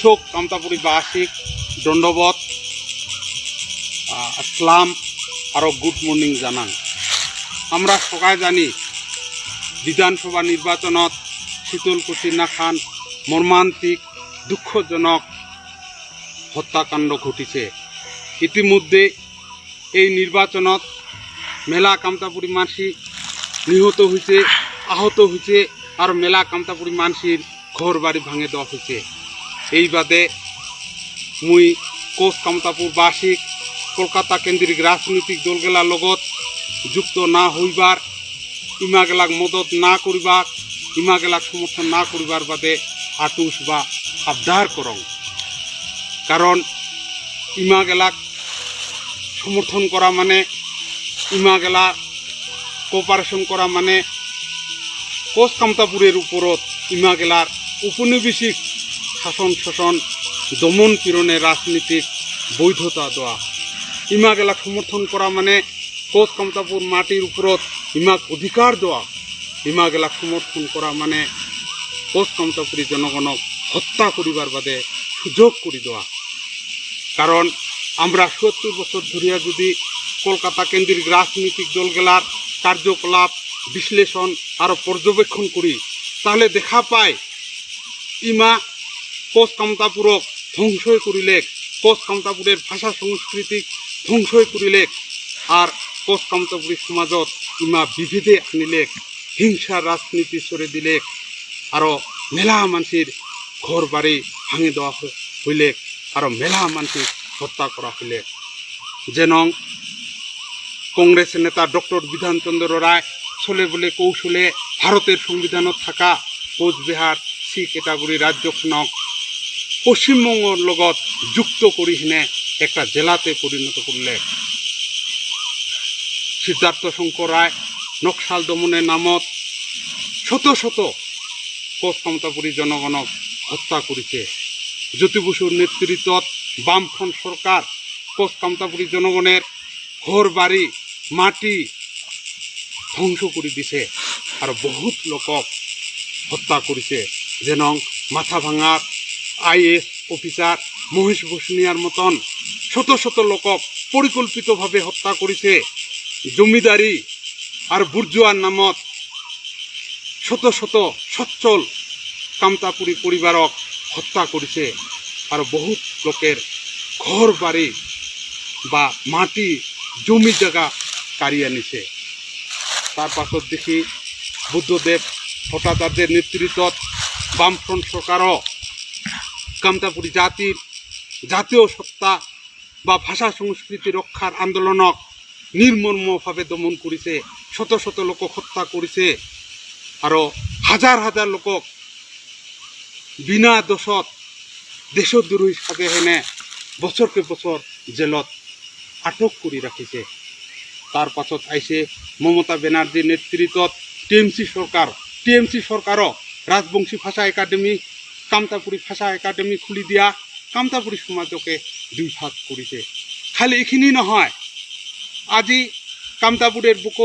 কৃষক কামতাপুরীবাসীক দণ্ডবত আসসালাম আর good morning জানাং। আমরা সবাই জানি বিধানসভা নির্বাচনত শীতলকুচি নাখান মর্মান্তিক দুঃখজনক হত্যাকাণ্ড ঘটিছে। ইতিমধ্যে এই নির্বাচনত মেলা কামতাপুরী মানসি নিহত হয়েছে, আহত হয়েছে, আর মেলা কামতাপুরী মানসির ঘর বাড়ি ভাঙে দেওয়া হয়েছে। এই বাদে মুই কোচ কামতাপুরবাসীক কলকাতা কেন্দ্রিক রাজনৈতিক দলগেলার লগত যুক্ত না হইবার, ইমাগেলাক মদত না করিবার, ইমাগেলাক সমর্থন না করিবার বাদে আতুষ বা আবদার করং। কারণ ইমাগেলাক সমর্থন করা মানে, ইমাগেলা কোঅপারেশন করা মানে কোচ কামতাপুরের উপরত ইমাগেলার উপনিবেশিক শাসন শোষণ দমন পীড়নের রাজনীতিক বৈধতা দেওয়া। ইমাগেলাক সমর্থন করা মানে কোচ কামতাপুর মাটির উপরত ইমাক অধিকার দেওয়া। ইমাগেলাক সমর্থন করা মানে কোচ কামতাপুরী জনগণক হত্যা করিবার বাদে সুযোগ করে দেওয়া। কারণ আমরা ৭০ বছর ধরিয়া যদি কলকাতা কেন্দ্রিক রাজনৈতিক দলগুলার কার্যকলাপ বিশ্লেষণ আর পর্যবেক্ষণ করি, তাহলে দেখা পায় ইমা কোচ কামতাপুরক ধ্বংসই করিলেক, কোচ কামতাপুরের ভাষা সংস্কৃতি ধ্বংসই করিলেক, আর কোচ কামতাপুরী সমাজত ইমা বিভেদে আনিলেক, হিংসার রাজনীতি সরে দিলেক, আরও মেলা মানসির ঘর বাড়ি ভাঙে দেওয়া হইলেক, আরও মেলা মানসিক হত্যা করা হইলেক। যেন কংগ্রেসের নেতা ডক্টর বিধানচন্দ্র রায় ছলে বলে কৌশলে ভারতের সংবিধানত থাকা কোচবিহার সি ক্যাটাগরি রাজ্যখনক পশ্চিমবঙ্গর লগত যুক্ত করি হেনে একটা জেলাতে পরিণত করলে। সিদ্ধার্থ শঙ্কর রায় নকশাল দমনের নামত শত শত কোচ কামতাপুরী জনগণক হত্যা করেছে। জ্যোতি বসুর নেতৃত্বত বামফ্রন্ট সরকার কোচ কামতাপুরী জনগণের ঘর বাড়ি মাটি ধ্বংস করে দিছে, আর বহুত লোকক হত্যা করেছে। যেন মাথা ভাঙার আইএস অফিসার মহেশ বসুনিয়ার মতন শত শত লোকক পরিকল্পিতভাবে হত্যা করেছে। জমিদারি আর বুর্জুয়ার নামত শত শত সচ্ছল কামতাপুরী পরিবারক হত্যা করেছে, আর বহুত লোকের ঘর বাড়ি বা মাটি জমি জায়গা কাড়িয়ে নিছে। তার পাছত দেখি বুদ্ধদেব ভট্টাচার্যের নেতৃত্বত বামফ্রন্ট সরকারও কামতাপুরী জাতির জাতীয় সত্তা বা ভাষা সংস্কৃতি রক্ষার আন্দোলনক নির্মমভাবে দমন করেছে, শত শত লোকক হত্যা করেছে, আরও হাজার হাজার লোকক বিনা দোষত দেশদ্রোহী হিসাবে হেনে বছরকে বছর জেলত আটক করে রাখিছে। তার পাছত আইসে মমতা ব্যানার্জির নেতৃত্বত টিএমসি সরকারও রাজবংশী ভাষা একাডেমি, কামতাপুরী ভাষা একাডেমি খুলি দিয়া কামতাপুরী সমাজকে দুই ভাগ করেছে। খালি এখানি নহয়, আজি কামতাপুরের বুকত